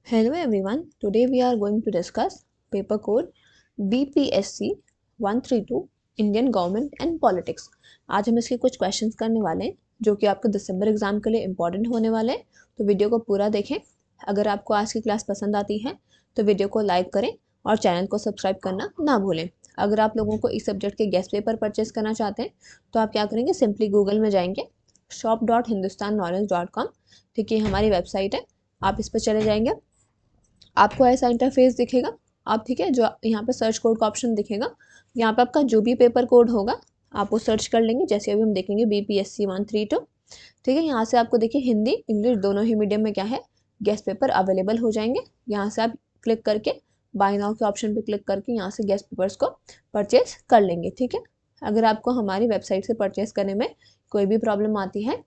Hello everyone, today we are going to discuss paper code BPSC 132 Indian government and politics. आज हम इसके कुछ questions करने वाले हैं जो कि आपको दिसंबर एग्जाम के लिए इंपॉर्टेंट होने वाले हैं, तो वीडियो को पूरा देखें। अगर आपको आज की क्लास पसंद आती है तो वीडियो को लाइक करें और चैनल को सब्सक्राइब करना ना भूलें। अगर आप लोगों को इस सब्जेक्ट के गेस्ट पेपर परचेस करना चाहते हैं तो आप क्या करेंगे, सिंपली गूगल में जाएंगे shop.hindustanknowledge.com। ठीक है, हमारी वेबसाइट है, आप इस पर चले जाएंगे, आपको ऐसा इंटरफेस दिखेगा। आप ठीक है, जो यहाँ पे सर्च कोड का ऑप्शन दिखेगा, यहाँ पे आपका जो भी पेपर कोड होगा आप वो सर्च कर लेंगे। जैसे अभी हम देखेंगे BPSC 132। ठीक है, यहाँ से आपको देखिए हिंदी इंग्लिश दोनों ही मीडियम में क्या है, गेस्ट पेपर अवेलेबल हो जाएंगे। यहाँ से आप क्लिक करके बाय नाउ के ऑप्शन पे क्लिक करके यहाँ से गेस्ट पेपर्स को परचेज कर लेंगे। ठीक है, अगर आपको हमारी वेबसाइट से परचेज करने में कोई भी प्रॉब्लम आती है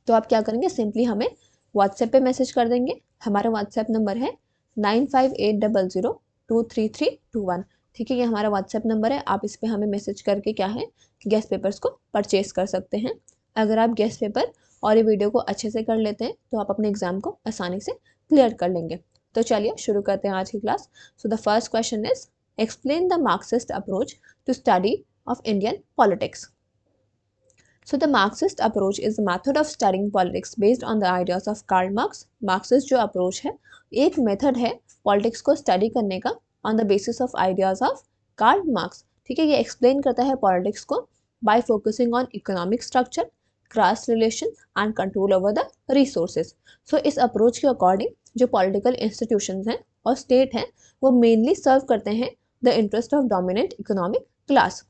तो आप क्या करेंगे, सिंपली हमें व्हाट्सएप पे मैसेज कर देंगे। हमारा व्हाट्सएप नंबर है 9580023321। ठीक है, ये हमारा व्हाट्सएप नंबर है, आप इस पर हमें मैसेज करके क्या है गेस्ट पेपर्स को परचेज कर सकते हैं। अगर आप गेस्ट पेपर और ये वीडियो को अच्छे से कर लेते हैं तो आप अपने एग्जाम को आसानी से क्लियर कर लेंगे। तो चलिए शुरू करते हैं आज की class. So the first question is explain the Marxist approach to study of Indian politics. So the Marxist approach is a method of studying politics based on the ideas of Karl Marx. Marxist जो approach है एक method है politics को study करने का on the basis of ideas of Karl Marx। ठीक है, ये एक्सप्लेन करता है पॉलिटिक्स को by focusing on economic structure, class relation and control over the resources। So इस अप्रोच के अकॉर्डिंग जो पॉलिटिकल इंस्टीट्यूशंस हैं और स्टेट हैं वो मेनली सर्व करते हैं the interest of dominant economic class.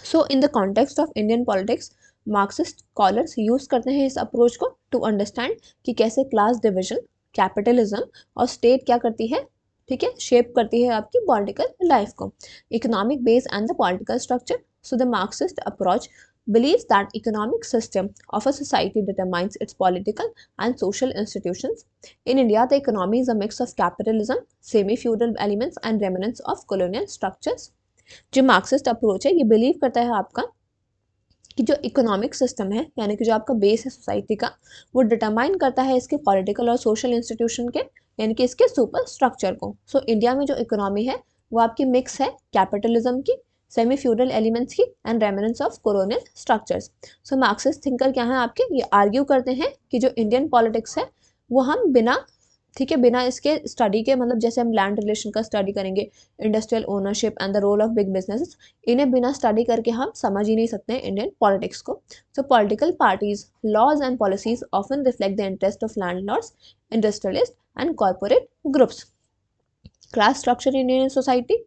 So in the context of Indian politics Marxist scholars use करते हैं इस अप्रोच को टू अंडरस्टैंड कि कैसे क्लास डिविजन, कैपिटलिज्म और स्टेट क्या करती है, ठीक है, शेप करती है आपकी पॉलिटिकल लाइफ को, economic base and the political structure. So the Marxist approach believes that economic system of a society determines its political and social institutions. In India, the economy is a mix of capitalism, semi-feudal elements and remnants of colonial structures. जो Marxist approach है ये believe करता है आपका कि जो economic system है यानी कि जो आपका बेस है सोसाइटी का वो डिटरमाइन करता है इसके पॉलिटिकल और सोशल इंस्टीट्यूशन के यानी कि इसके सुपर स्ट्रक्चर को। सो इंडिया में जो इकोनॉमी है वो आपकी मिक्स है कैपिटलिज्म की, सेमी फ्यूडल एलिमेंट्स की and remnants of colonial structures. So Marxist thinker क्या है आपके, ये आर्ग्यू करते हैं कि जो इंडियन पॉलिटिक्स है वो हम बिना, ठीक है, बिना इसके स्टडी के, मतलब जैसे हम लैंड रिलेशन का स्टडी करेंगे, industrial ownership and the role of big business, इन्हें बिना स्टडी करके हम समझ ही नहीं सकते हैं इंडियन पॉलिटिक्स को। So political parties, laws and policies often reflect the interest of landlords, industrialist and corporate groups. Class structure in Indian society.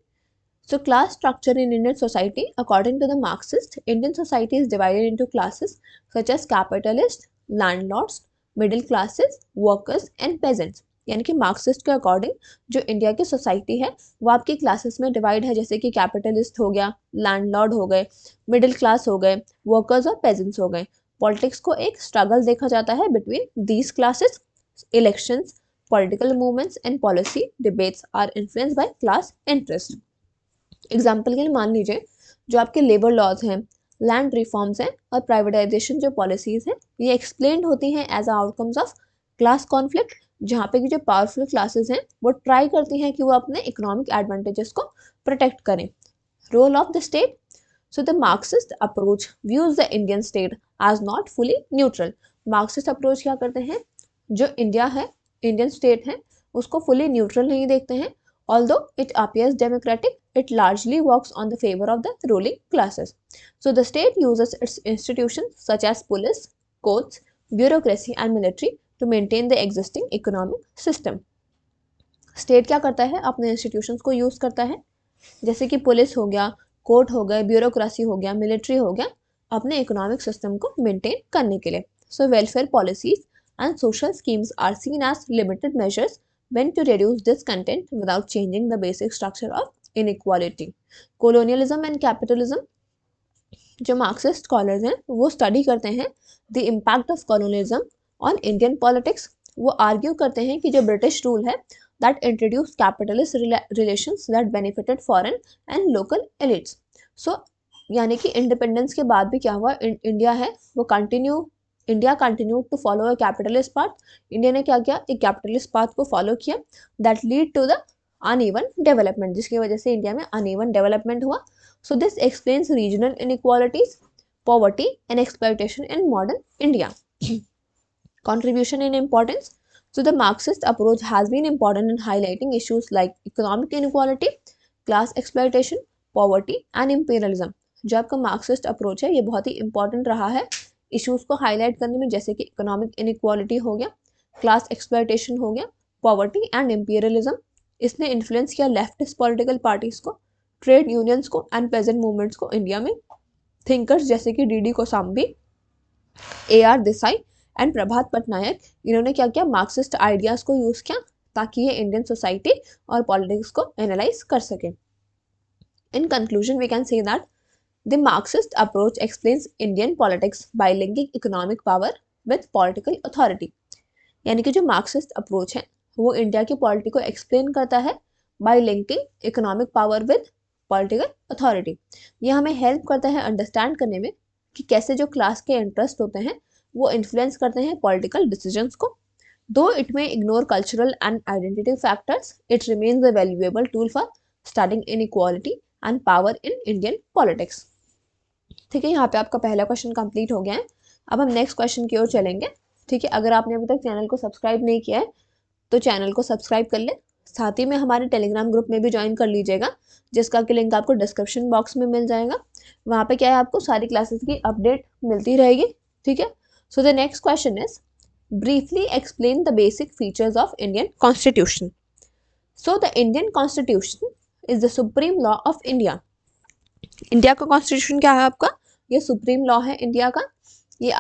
So class structure in Indian society, according to the Marxist, Indian society is divided into classes such as capitalist, landlords, middle classes, workers and peasants। यानी कि Marxist के according जो India की society है वो आपकी classes में divide है, जैसे कि कैपिटलिस्ट हो गया, लैंडलॉर्ड हो गए, मिडिल क्लास हो गए, वर्कर्स और पेजेंट्स हो गए। पॉलिटिक्स को एक स्ट्रगल देखा जाता है between these classes. Elections, political movements and policy debates are influenced by class interest. Example के लिए मान लीजिए जो आपके लेबर लॉज हैं, लैंड रिफॉर्म्स हैं और प्राइवेटाइजेशन जो पॉलिसीज हैं ये एक्सप्लेन्ड होती हैं as outcomes of class conflict, जहाँ पे कि जो पावरफुल क्लासेस हैं वो ट्राई करती हैं कि वो अपने इकोनॉमिक एडवांटेजेस को प्रोटेक्ट करें। Role of the state. So the Marxist approach views the Indian state as not fully neutral. Marxist approach क्या करते हैं, जो इंडिया है, इंडियन स्टेट है, उसको फुली न्यूट्रल नहीं देखते हैं। Although it appears democratic, it largely works on the favor of the ruling classes. So the state uses its institutions such as police, courts, bureaucracy and military to maintain the existing economic system. State क्या करता है, अपने institutions को use करता है, जैसे कि police हो गया, कोर्ट हो गए, ब्यूरोक्रेसी हो गया, मिलिट्री हो गया, अपने इकोनॉमिक सिस्टम को मेंटेन करने के लिए। So welfare policies and social schemes are seen as limited measures when to reduce discontent without changing the basic structure of inequality. Colonialism and capitalism, जो मार्क्सिस्ट स्कॉलर्स हैं वो स्टडी करते हैं the impact of colonialism on Indian politics. वो argue करते हैं कि जो ब्रिटिश रूल है that introduce capitalist relations that benefited foreign and local elites. So यानी कि इंडिपेंडेंस के बाद भी क्या हुआ, इंडिया है वो continue India continued to follow a capitalist path, India ने क्या किया, एक कैपिटलिस्ट पाथ को फॉलो किया, that lead to the uneven development, जिसकी वजह से इंडिया में अनइवन डेवलपमेंट हुआ. So this explains regional inequalities, poverty and exploitation in modern India. Contribution and importance. So the Marxist approach has been important in highlighting issues like economic inequality, class exploitation, poverty and imperialism. जो आपका Marxist approach है ये बहुत ही important रहा है issues को highlight करने में, जैसे कि इकोनॉमिक इनइक्वालिटी हो गया, क्लास एक्सप्लॉयटेशन हो गया, पॉवर्टी एंड इंपीरियलिज्म. इसने इन्फ्लुएंस किया लेफ्टिस्ट पॉलिटिकल पार्टीज को, ट्रेड यूनियंस को एंड पेजेंट मूवमेंट्स को इंडिया में. थिंकर्स जैसे कि D Kosambi, AR Desai and Prabhat Patnaik, इन्होंने क्या किया, मार्क्सिस्ट आइडियाज को यूज किया ताकि ये इंडियन सोसाइटी और पॉलिटिक्स को एनालाइज कर सके. In conclusion we can say that the Marxist approach explains Indian politics by linking economic power with political authority. यानी कि जो मार्क्सिस्ट अप्रोच है वो इंडिया की पॉलिटी को एक्सप्लेन करता है bye linking economic power with political authority. ये हमें हेल्प करता है अंडरस्टैंड करने में कि कैसे जो क्लास के इंटरेस्ट होते हैं वो इन्फ्लुएंस करते हैं पॉलिटिकल डिसीजंस को. दो इट में ignore cultural and identity factors, it remains a valuable tool for studying inequality and power in Indian politics. ठीक है, यहाँ पे आपका पहला क्वेश्चन कंप्लीट हो गया है. अब हम नेक्स्ट क्वेश्चन की ओर चलेंगे. ठीक है, अगर आपने अभी तक चैनल को सब्सक्राइब नहीं किया है तो चैनल को सब्सक्राइब कर ले, साथ ही में हमारे टेलीग्राम ग्रुप में भी ज्वाइन कर लीजिएगा, जिसका कि लिंक आपको डिस्क्रिप्शन बॉक्स में मिल जाएगा. वहाँ पे क्या है, आपको सारी क्लासेस की अपडेट मिलती रहेगी. ठीक है, so the next question is briefly explain the basic features of Indian constitution. So the Indian constitution is the supreme law of India. India का कॉन्स्टिट्यूशन क्या है आपका, ये सुप्रीम लॉ है इंडिया का. ये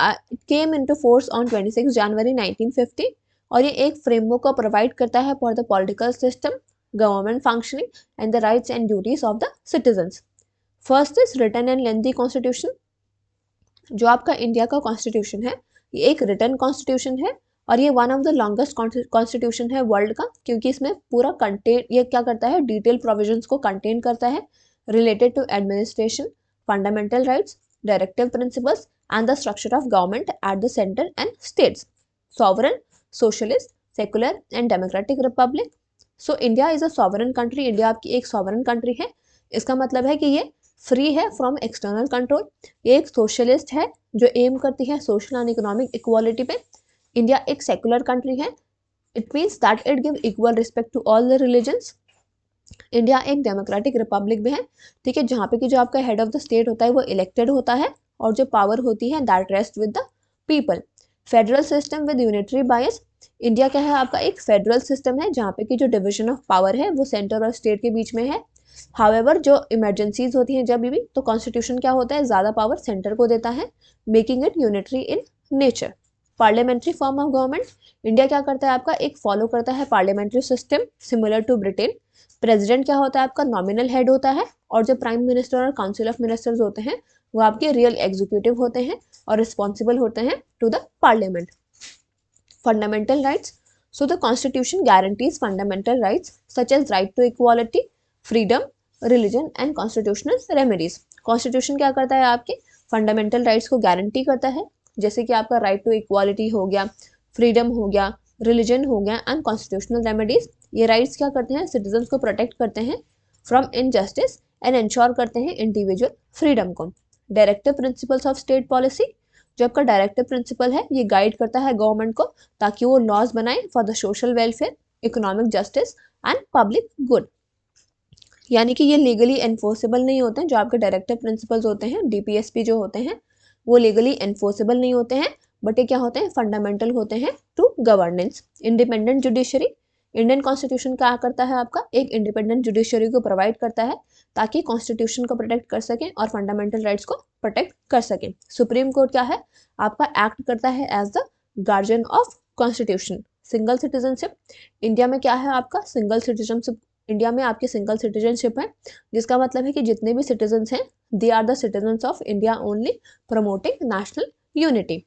came into force on 26 January 1950 और ये एक फ्रेमवर्क को प्रोवाइड करता है for the political system, government functioning and the rights and duties of the citizens. First is written and lengthy constitution. जो आपका इंडिया का कॉन्स्टिट्यूशन है ये एक रिटन कॉन्स्टिट्यूशन है और ये one of the longest constitution है वर्ल्ड का, क्योंकि इसमें पूरा कंटेन ये क्या करता है, डिटेल प्रोविजंस को कंटेन करता है related to administration, fundamental rights, directive principles and the structure of government at the center and states, sovereign, socialist, secular and democratic republic. So India is a sovereign country. India आपकी एक sovereign country है. इसका मतलब है कि ये free है from external control. ये एक सोशलिस्ट है जो एम करती है सोशल एंड इकोनॉमिक इक्वालिटी पे. इंडिया एक सेकुलर कंट्री है. It means that it give equal respect to all the religions. India एक डेमोक्रेटिक रिपब्लिक भी है. ठीक है, जहाँ पे कि जो आपका हेड ऑफ द स्टेट होता है वो इलेक्टेड होता है और जो पावर होती है that rest with the people. Federal system with unitary bias. India क्या है आपका एक फेडरल सिस्टम है जहाँ पे कि जो डिवीजन ऑफ पावर है वो सेंटर और स्टेट के बीच में है. हाउएवर जो इमरजेंसीज होती हैं जब भी तो कॉन्स्टिट्यूशन क्या होता है, ज़्यादा पावर सेंटर को देता है, making it unitary in nature. Parliamentary form of government. India क्या करता है आपका एक फॉलो करता है parliamentary system similar to Britain. President क्या होता है आपका नॉमिनल हेड होता है और जो प्राइम मिनिस्टर और काउंसिल ऑफ मिनिस्टर्स होते हैं वो आपके रियल एग्जीक्यूटिव होते हैं और रिस्पॉन्सिबल होते हैं to the parliament. Fundamental rights. So the constitution guarantees fundamental rights such as right to equality, freedom, religion and constitutional remedies. Constitution क्या करता है आपके फंडामेंटल राइट्स को गारंटी करता है, जैसे कि आपका राइट टू इक्वालिटी हो गया, फ्रीडम हो गया, रिलीजन हो गया एंड कॉन्स्टिट्यूशनल रेमेडीज. ये राइट्स क्या करते हैं, सिटीजन्स को प्रोटेक्ट करते हैं फ्रॉम इनजस्टिस एंड इंश्योर करते हैं इंडिविजुअल फ्रीडम को. Directive principles of state policy. जो आपका डायरेक्टिव प्रिंसिपल है ये गाइड करता है गवर्नमेंट को ताकि वो लॉज बनाए for the social welfare, economic justice and public good. यानी कि ये लीगली एनफोर्सेबल नहीं होते हैं. जो आपके डायरेक्टिव प्रिंसिपल्स होते हैं DPSP जो होते हैं वो लीगली एनफोर्सेबल नहीं होते हैं, बट ये क्या होते हैं फंडामेंटल होते हैं to governance. Independent judiciary. Indian constitution क्या करता है आपका एक इंडिपेंडेंट जुडिशरी को प्रोवाइड करता है ताकि कॉन्स्टिट्यूशन को प्रोटेक्ट कर सकें और फंडामेंटल राइट्स को प्रोटेक्ट कर सकें. सुप्रीम कोर्ट क्या है आपका एक्ट करता है as the guardian of constitution. Single citizenship. India में क्या है आपका सिंगल सिटीजनशिप. इंडिया में आपकी सिंगल सिटीजनशिप है, जिसका मतलब है कि जितने भी सिटीजन्स हैं they are the citizens of India only, promoting national unity.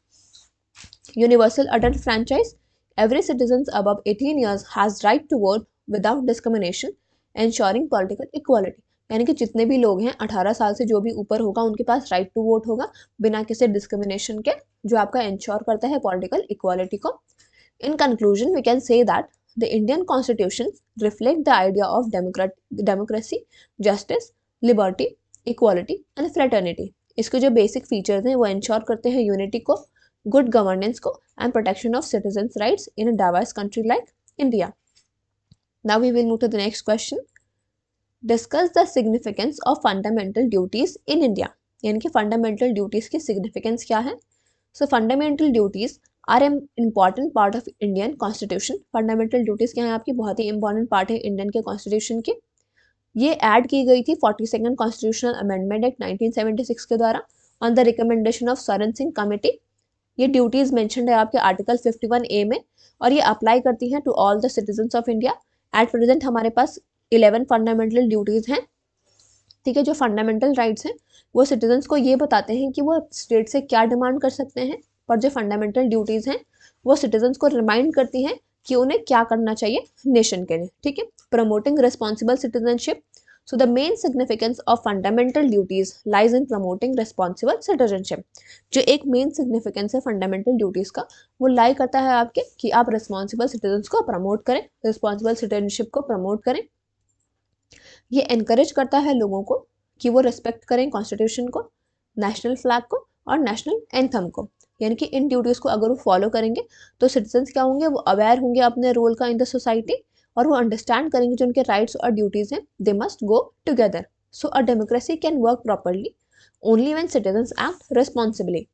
Universal adult franchise. Every citizen above 18 years has right to vote without discrimination, ensuring political equality. यानी कि जितने भी लोग हैं 18 साल से जो भी ऊपर होगा उनके पास राइट टू वोट होगा बिना किसी डिस्क्रिमिनेशन के, जो आपका इंश्योर करता है पॉलिटिकल इक्वालिटी को। In conclusion we can say that the Indian constitution reflect the idea of democracy, justice, liberty, equality and fraternity. इसके जो बेसिक फीचर्स हैं वो इंश्योर करते हैं यूनिटी को, गुड गवर्नेंस को and protection of citizens rights in a diverse country like India. Now we will move to the next question. Discuss the significance of fundamental duties in India. यानी कि fundamental duties की significance क्या है। So fundamental duties are an important part of Indian constitution. Fundamental duties क्या है आपकी, बहुत ही इंपॉर्टेंट पार्ट है इंडियन के कॉन्स्टिट्यूशन की। ये ऐड की गई थी 42nd कॉन्स्टिट्यूशनल अमेंडमेंट एक्ट 1976 के द्वारा on the recommendation of Saran Singh committee. ये ड्यूटीज मेंशन्ड है आपके आर्टिकल 51A में और ये अप्लाई करती हैं to all the citizens of India. At present हमारे पास 11 फंडामेंटल ड्यूटीज हैं, ठीक है। जो फंडामेंटल राइट्स हैं वो सिटीजन्स को ये बताते हैं कि वो स्टेट से क्या डिमांड कर सकते हैं, पर जो फंडामेंटल ड्यूटीज हैं वो सिटीजन्स को रिमाइंड करती हैं कि उन्हें क्या करना चाहिए नेशन के लिए, ठीक है। Promoting responsible citizenship. So the main significance of fundamental duties lies in promoting responsible citizenship. जो एक मेन सिग्निफिकेंस है फंडामेंटल ड्यूटीज का वो लाई करता है आपके कि आप रिस्पॉन्सिबल सिटीजन्स को प्रमोट करें, रिस्पॉन्सिबल सिटीजनशिप को प्रमोट करें। ये एनकरेज करता है लोगों को कि वो रिस्पेक्ट करें कॉन्स्टिट्यूशन को, नेशनल फ्लैग को और नेशनल एंथम को। यानी कि इन ड्यूटीज़ को अगर वो फॉलो करेंगे तो सिटीजन्स क्या होंगे, वो अवेयर होंगे अपने रोल का इन द सोसाइटी और वो अंडरस्टैंड करेंगे जो उनके राइट्स और ड्यूटीज़ हैं, they must go together. So a democracy can work properly only when citizens act responsibly.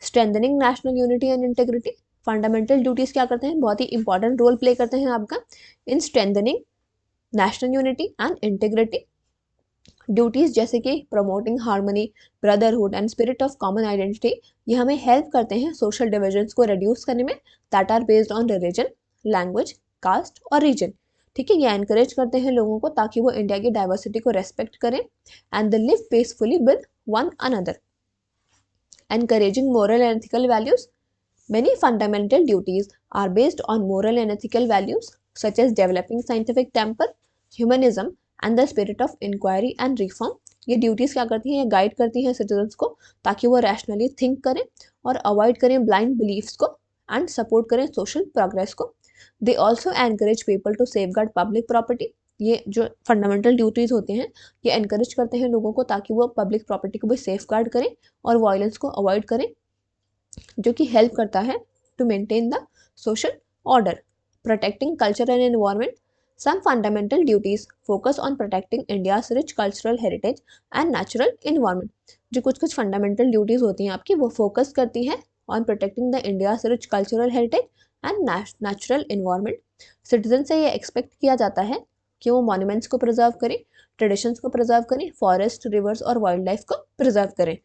Strengthening national unity and integrity. Fundamental duties क्या करते हैं, बहुत ही इंपॉर्टेंट रोल प्ले करते हैं आपका इन strengthening national unity and integrity. Duties जैसे कि promoting harmony, brotherhood and spirit of common identity, ये हमें हेल्प करते हैं सोशल डिविजन्स को रिड्यूस करने में that are based on religion, language, caste और रीजन, ठीक है। ये एनकरेज करते हैं लोगों को ताकि वो इंडिया की डाइवर्सिटी को रेस्पेक्ट करें and they live peacefully with one another. Encouraging moral and ethical values. Many fundamental duties are based on moral and ethical values such as developing scientific temper, humanism and the spirit of inquiry and reform. ये duties क्या करती हैं, ये guide करती हैं citizens को ताकि वो रैशनली थिंक करें और अवॉइड करें ब्लाइंड बिलीफ्स को एंड सपोर्ट करें सोशल प्रोग्रेस को। They also encourage people to safeguard public property. ये जो फंडामेंटल ड्यूटीज़ होती हैं ये एनकरेज करते हैं लोगों को ताकि वो पब्लिक प्रॉपर्टी को भी सेफगार्ड करें और वायलेंस को अवॉइड करें, जो कि हेल्प करता है to maintain the social order. Protecting culture and environment. Some fundamental duties focus on protecting India's rich cultural heritage and natural environment. जो कुछ फंडामेंटल ड्यूटीज होती हैं आपकी वो फोकस करती हैं on protecting the India's rich cultural heritage and natural environment. Citizen से ये एक्सपेक्ट किया जाता है कि वो मॉन्यूमेंट्स को प्रिजर्व करें, ट्रेडिशंस को प्रिजर्व करें, फॉरेस्ट, रिवर्स और वाइल्ड लाइफ को प्रिजर्व करें।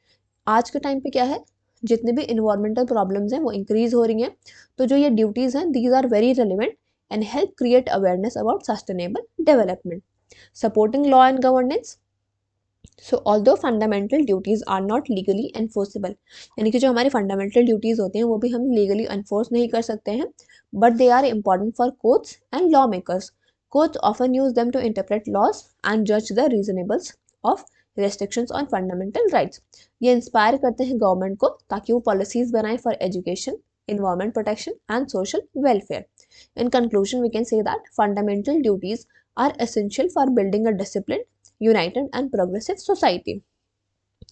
आज के टाइम पे क्या है, जितने भी इन्वायरमेंटल प्रॉब्लम्स हैं वो इंक्रीज हो रही हैं, तो जो ये ड्यूटीज़ हैं these are very relevant and help create awareness about sustainable development. Supporting law and governance. So although fundamental duties are not legally enforceable, यानी कि जो हमारी फंडामेंटल ड्यूटीज़ होती हैं वो भी हम लीगली एनफोर्स नहीं कर सकते हैं, but they are important for courts and law makers. Courts often use them to interpret laws and जज the reasonableness of restrictions on fundamental rights. ये इंस्पायर करते हैं गवर्नमेंट को ताकि वो पॉलिसीज बनाएं for education, environment protection and social welfare. In conclusion, we can say that fundamental duties are essential for building a disciplined, united and progressive society.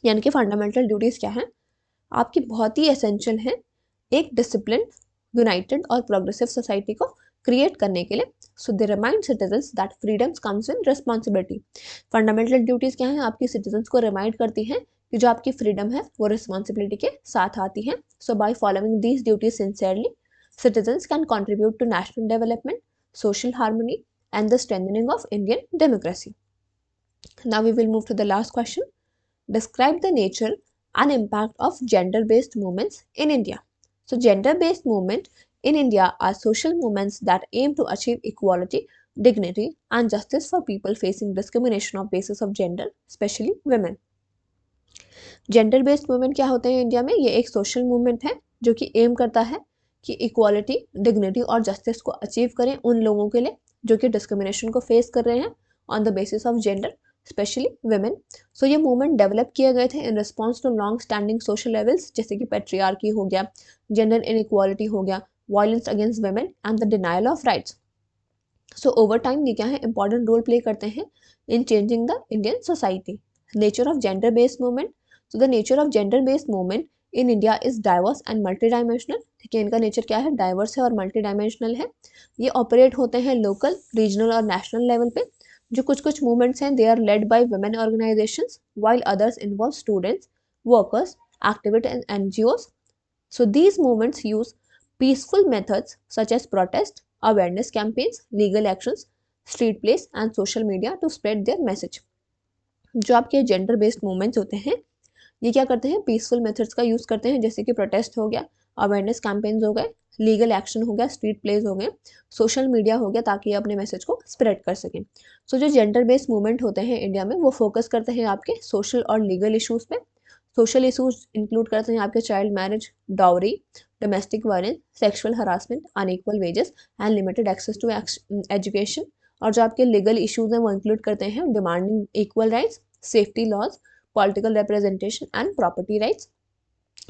यानी कि fundamental duties क्या हैं, आपकी बहुत ही एसेंशियल हैं एक डिसिप्लिन, यूनाइटेड और प्रोग्रेसिव सोसाइटी को क्रिएट करने के लिए। So they remind citizens that freedoms comes with responsibility. Fundamental duties क्या हैं, आपकी सिटीजन्स को रिमाइंड करती हैं कि जो आपकी फ्रीडम है वो रिस्पॉन्सिबिलिटी के साथ आती है। So by following these duties sincerely, citizens can contribute to national development, social harmony and the strengthening of Indian democracy. Now we will move to the last question. Describe the nature and impact of gender-based movements in India. So gender-based movement in India are social movements that aim to achieve equality, dignity and justice for people facing discrimination on basis of gender, especially women. Gender-based movement क्या होते हैं India में, ये एक social movement है जो कि aim करता है कि equality, dignity और justice को achieve करें उन लोगों के लिए जो कि discrimination को face कर रहे हैं on the basis of gender, specially women. So ये मूवमेंट डेवलप किए गए थे in response to long standing social levels, जैसे कि पेट्रियार्की हो गया, जेंडर इनइक्वालिटी हो गया, violence against women and the denial of rights. So over time ये क्या है, इंपॉर्टेंट रोल प्ले करते हैं in changing the Indian society. Nature of gender based movement. So the nature of gender based movement in India is diverse and multi dimensional. ठीक है, इनका nature क्या है, डाइवर्स है और मल्टी डायमेंशनल है। ये ऑपरेट होते हैं लोकल, रीजनल और नेशनल लेवल पे। जो कुछ कुछ मूवमेंट्स हैं they are led by women organisations, while others involve students, workers, activists and NGOs. So these movements use peaceful methods such as protest, awareness campaigns, legal actions, street plays and social media to spread their message. जो आपके gender based movements होते हैं ये क्या करते हैं, peaceful methods का use करते हैं, जैसे कि प्रोटेस्ट हो गया, अवेयरनेस कैंपेन्स हो गए, लीगल एक्शन हो गया, स्ट्रीट प्लेज हो गए, सोशल मीडिया हो गया, ताकि ये अपने मैसेज को स्प्रेड कर सकें। सो जो जेंडर बेस्ड मूवमेंट होते हैं इंडिया में वो फोकस करते हैं आपके सोशल और लीगल इशूज़ पे। सोशल इशूज इंक्लूड करते हैं आपके child marriage, dowry, domestic violence, sexual harassment, unequal wages and limited access to education. और जो आपके लीगल इशूज हैं वो इंक्लूड करते हैं demanding equal rights, safety laws, political representation and property rights.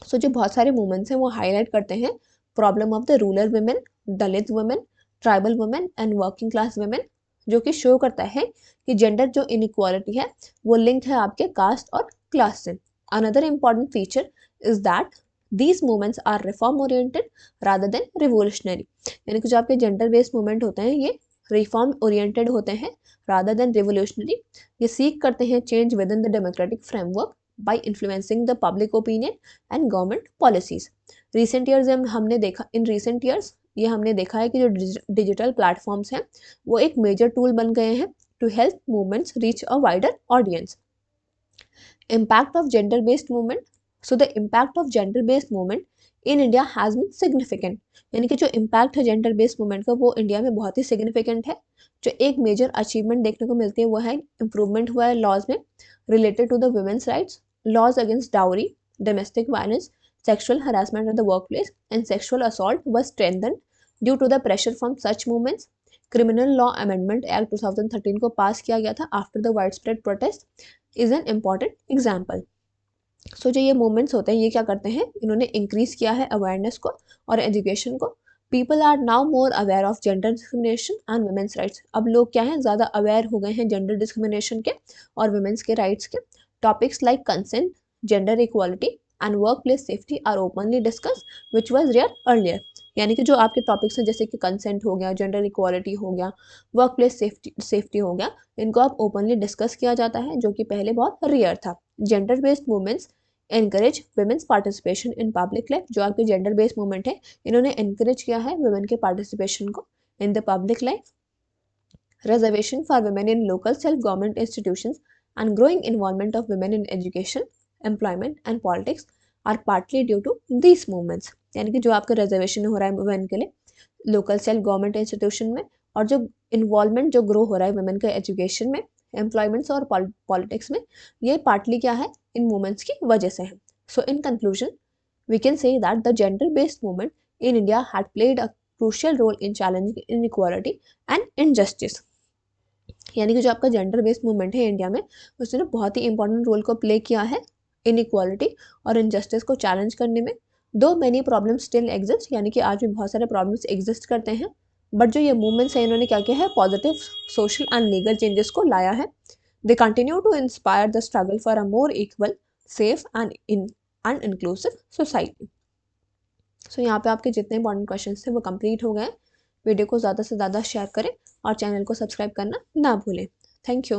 So जो बहुत सारे मूवमेंट्स हैं वो हाईलाइट करते हैं problem of the rural women, Dalit women, tribal women and working class women, जो कि शो करता है कि जेंडर जो इनइक्वालिटी है वो लिंक है आपके कास्ट और क्लास से। Another important feature is that these movements are reform oriented rather than revolutionary। यानी कि जो आपके जेंडर बेस्ड मूवमेंट होते हैं ये रिफॉर्म ओरिएंटेड होते हैं rather than revolutionary। ये सीख करते हैं change with in the democratic framework by influencing the public opinion and government policies। recent years हमने देखा, in recent years ये हमने देखा है कि जो डिजिटल प्लेटफॉर्म्स हैं वो एक मेजर टूल बन गए हैं to help movements reach a wider audience. Impact of gender based movement. So the impact of gender based movement in India has been significant. यानी कि जो इम्पैक्ट है जेंडर बेस्ड मूवमेंट का वो इंडिया में बहुत ही सिग्निफिकेंट है। जो एक मेजर अचीवमेंट देखने को मिलती है वो है इम्प्रूवमेंट हुआ है लॉज में related to the women's rights, laws against dowry, domestic violence, sexual harassment at the workplace, and sexual assault was strengthened due to the pressure from such movements। Criminal Law Amendment Act 2013 को पास किया गया था after the widespread protest is an important example। सो जो ये movements होते हैं ये क्या करते हैं, इन्होंने इंक्रीज किया है अवेयरनेस को और एजुकेशन को। People are now more aware of gender discrimination and women's rights. अब लोग क्या हैं, ज़्यादा अवेयर हो गए हैं जेंडर डिस्क्रिमिनेशन के और वुमेन्स के राइट्स के। Topics like consent, gender equality and workplace safety are openly discuss which was rare earlier. यानी कि जो आपके टॉपिक्स हैं जैसे कि कंसेंट हो गया, जेंडर इक्वालिटी हो गया, वर्क प्लेस सेफ्टी हो गया, इनको आप ओपनली डिस्कस किया जाता है जो कि पहले बहुत रेयर था। Gender based movements encourage women's participation in public life. जो आपके जेंडर बेस्ड मूवमेंट है इन्होंने एनकरेज किया है वुमेन के पार्टिसिपेशन को in the public life. Reservation for women in local self government institutions and growing involvement of women in education, employment and politics are partly due to these movements। यानी कि जो आपका reservation हो रहा है women के लिए लोकल सेल्फ गवर्नमेंट इंस्टीट्यूशन में और जो इन्वॉल्वमेंट जो ग्रो हो रहा है वुमेन के एजुकेशन में, एम्प्लॉयमेंट्स और पॉलिटिक्स में, ये पार्टली क्या है, इन मूवमेंट्स की वजह से है। So in conclusion we can say that the gender based movement in India had played a crucial role in challenging inequality and injustice. यानी कि जो आपका जेंडर बेस्ड मूवमेंट है इंडिया में उसने ना बहुत ही इंपॉर्टेंट रोल को प्ले किया है इनइक्वालिटी और इनजस्टिस को चैलेंज करने में। दो मेनी प्रॉब्लम्स स्टिल एग्जिस्ट, यानी कि आज भी बहुत सारे प्रॉब्लम्स एग्जिस्ट करते हैं, बट जो ये मूवमेंट्स है इन्होंने क्या किया है, positive social and legal changes को लाया है। They continue to inspire the struggle for a more equal, safe and inclusive society. So यहाँ पे आपके जितने इंपॉर्टेंट क्वेश्चन थे वो कंप्लीट हो गए। वीडियो को ज़्यादा से ज़्यादा शेयर करें और चैनल को सब्सक्राइब करना ना भूलें। Thank you.